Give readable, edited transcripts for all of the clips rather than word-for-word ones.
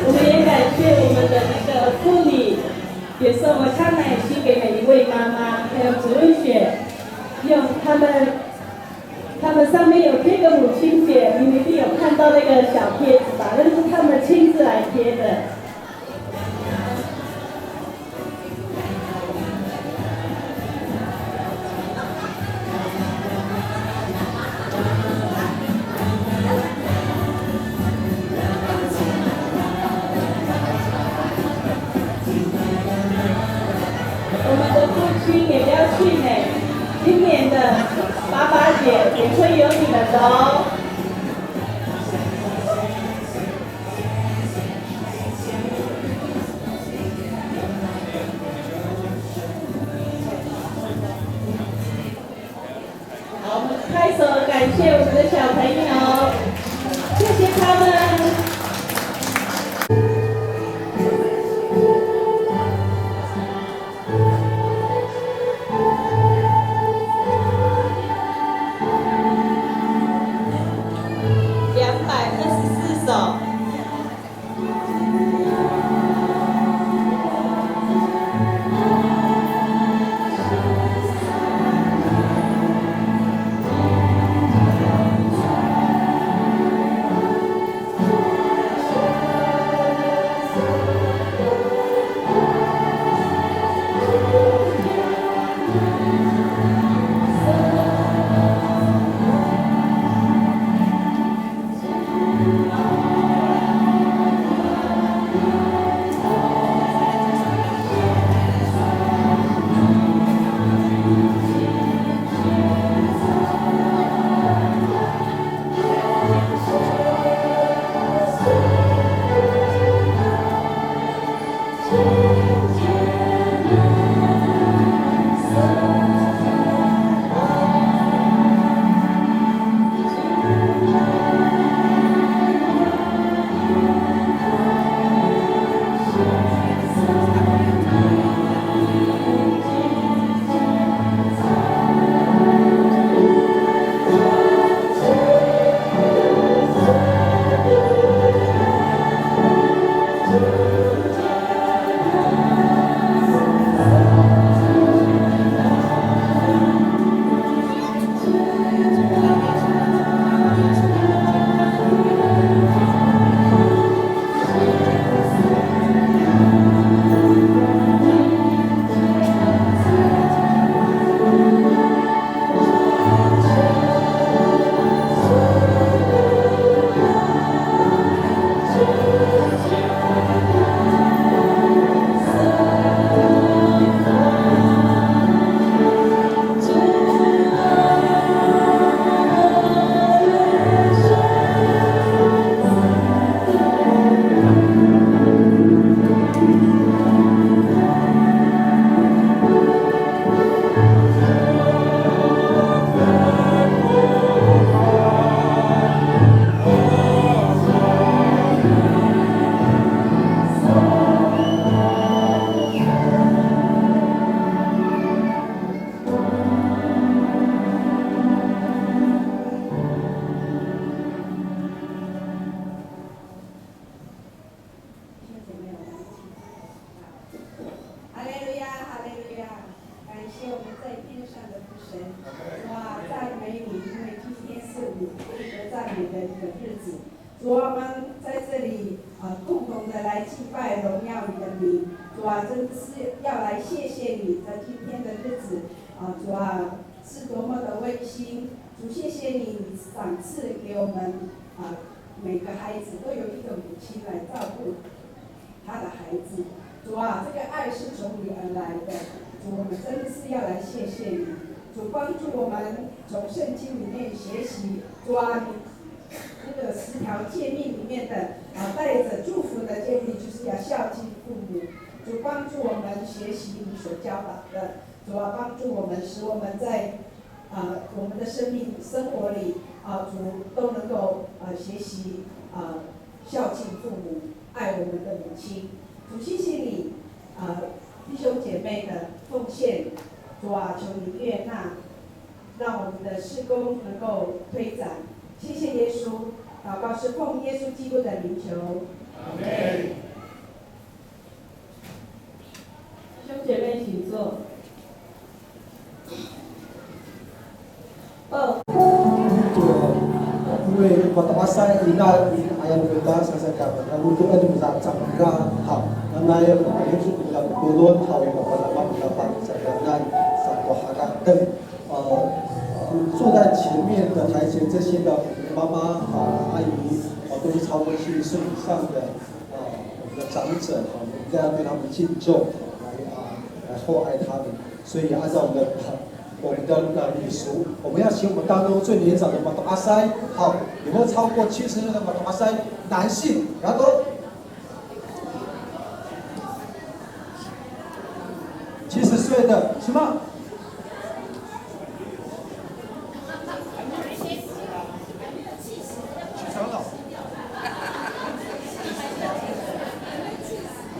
我们也感谢我们的那个妇女，也送了康乃馨给每一位妈妈，还有植物雪，用他们上面有贴个母亲节，你们一定有看到那个小贴纸吧？那是他们亲自来贴的。我们的父亲也要去呢，今年的88节也会有你们的哦。好，我们拍手感谢我们的小朋友，谢谢他们。224首。主啊，我们在这里共同的的来祭拜荣耀你的名。主啊，真是要来谢谢你在今天的日子主啊，是多么的温馨。主，谢谢你，你赏赐给我们每个孩子都有一个母亲来照顾他的孩子。主啊，这个爱是从你而来的。主，我们真的是要来谢谢你。主，帮助我们从圣经里面学习。主啊，这个10条诫命里面的带着祝福的诫命，就是要孝敬父母。主，帮助我们学习你所教导的。主啊，帮助我们，使我们在我们的生活里主都能够学习孝敬父母，爱我们的母亲。主，谢谢你弟兄姐妹的奉献。主啊，求你悦纳，让我们的事工能够推展。谢谢耶稣，祷告是奉耶稣基督的名求。阿门。弟兄姐妹，请坐。因为kota Pasai ina ayam kita sasaka untuk ada bisa cakra hal karena yang itu kita turun hal yang pada dapat dan satu harap dan 坐在前面的台前这些的妈妈阿姨都是超过70岁以上的我们的长者我们应该要对他们敬重来厚爱他们，所以按照我们的礼俗，我们要请我们当中最年长的马多阿塞，好，有没有超过70岁的马多阿塞男性？然后70岁的什么？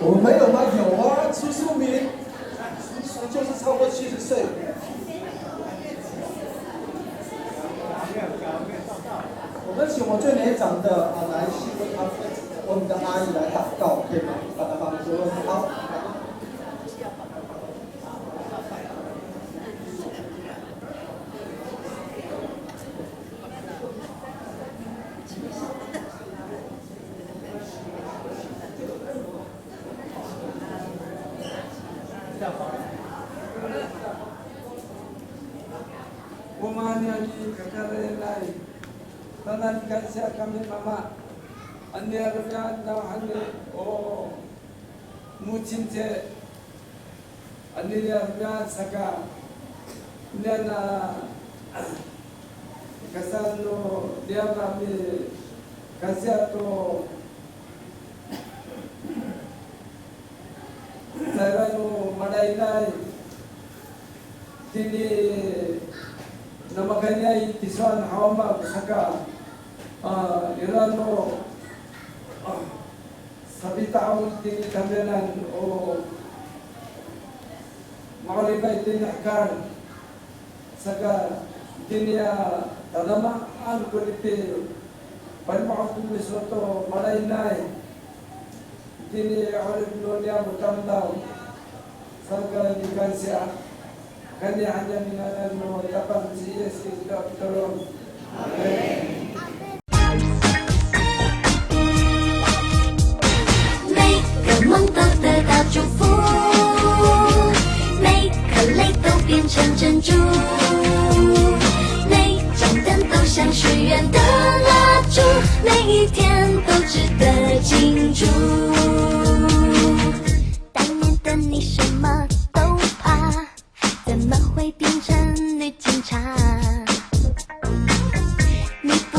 我们没有吗？有啊，75名，就是超过70岁。我们请我最年长的男性为我们的阿姨来祷告，可以吗？把他放说好。Umani kakare lai tanan kasya kami mama anya rupiah hane o mucinte anya rupiah saka nana kasano dia kami kasya to saya no madai lai kini nama kanya itisan hawama saka irano sabi tahun tinggi kamyanan o makalibay tinahkan saka dinia tanama an kuliti panmakakul misoto malaynay dini awalib nonya mutamdaw saka dikansya kanya hanya minanan no dapat si Yesus tolong. Amen. 每个梦都得到祝福，每颗泪都变成珍珠，每盏灯都像许愿的蜡烛，每一天都值得庆祝。当年的你什么都怕，怎么会变成女警察？你不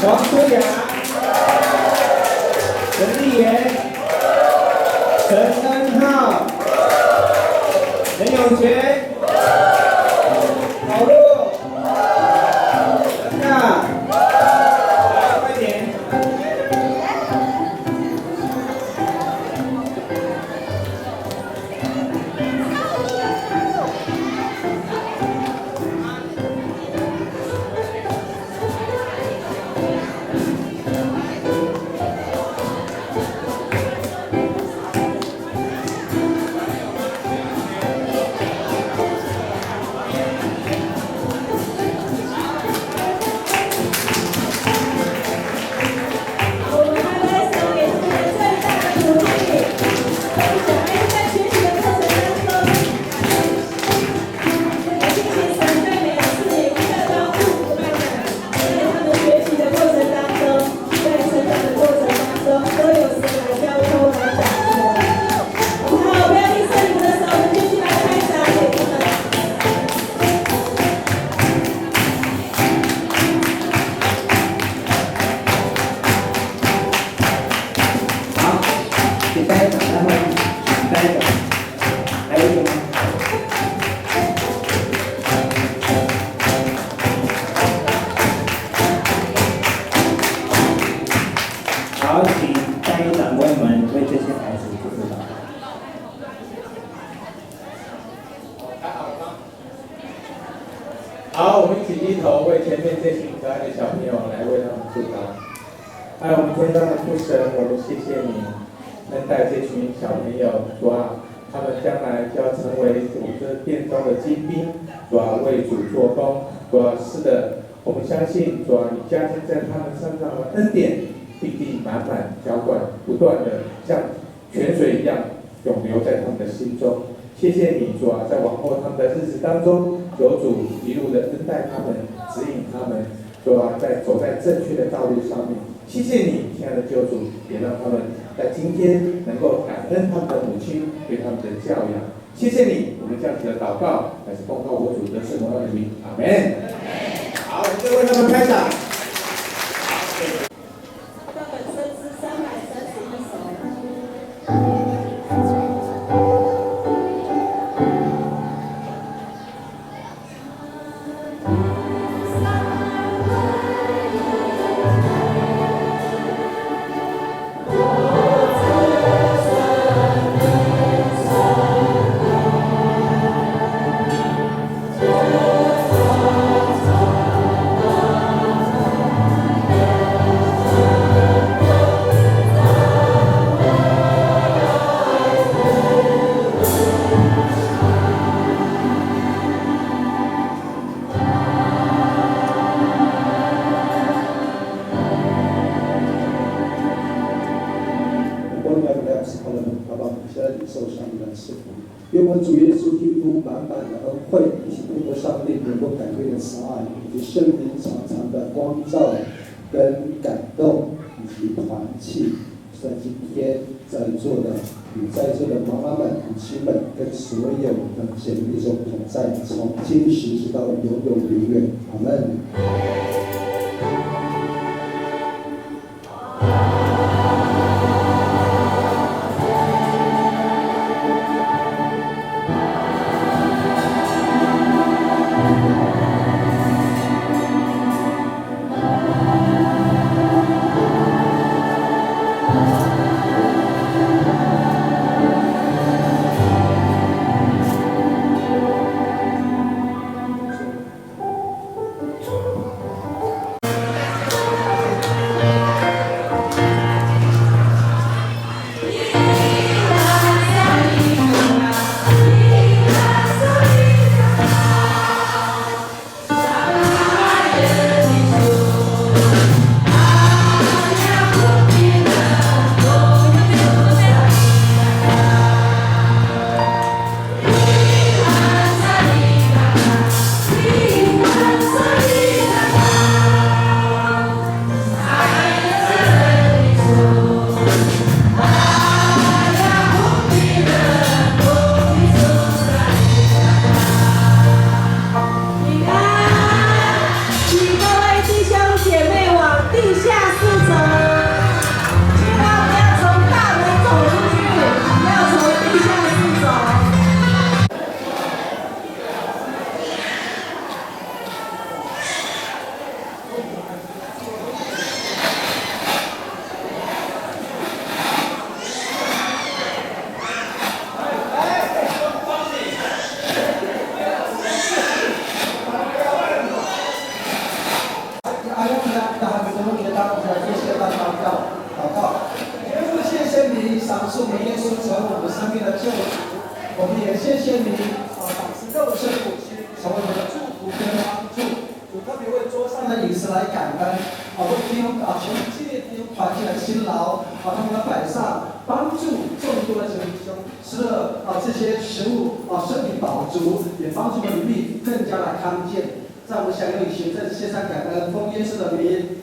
黄舒雅、陈丽媛、陈恩浩、陈永全、郝璐、陈娜，来快点！好，请单一长官们为这些孩子祝福祷告。好，我们一起低头为前面这群可爱的小朋友来为他们祝祷。爱我们天上的父神，我们谢谢你恩待这群小朋友，主啊，他们将来就要成为主这殿中的精兵，主啊，为主做工，主啊，是的，我们相信主啊，你加添在他们身上的恩典，必定满满浇灌，不断的像泉水一样永留在他们的心中。谢谢你，主啊，在往后他们的日子当中，有主一路的恩待他们，指引他们，主啊，走在正确的道路上面。谢谢你，亲爱的救主，也让他们在今天能够感恩他们的母亲对他们的教养。谢谢你，我们这样子的祷告，乃是奉靠我主的圣荣耀的名，阿门。好，我们就为他们拍掌。这本身是331首。愿我们主耶稣基督满满的恩惠，以及通过上帝能够改变的慈爱，以及圣灵常常的光照跟感动以及团契，在今天在座的与在座的妈妈们、母亲们，跟所有的姐妹中同在，从今时直到永永远远。阿门。录音当中的这些祷告。天父，谢谢你赏赐我们耶稣成为我们生命的救主，我们也谢谢你赏赐肉身母亲成为我们的祝福跟帮助。主特别为桌上的饮食来感恩，为弟兄全体弟兄团体的辛劳，他们的摆上，帮助众多的弟兄吃了这些食物身体饱足，也帮助我们的力更加的康健。在我们享用以前，这些上感恩，奉耶稣的名。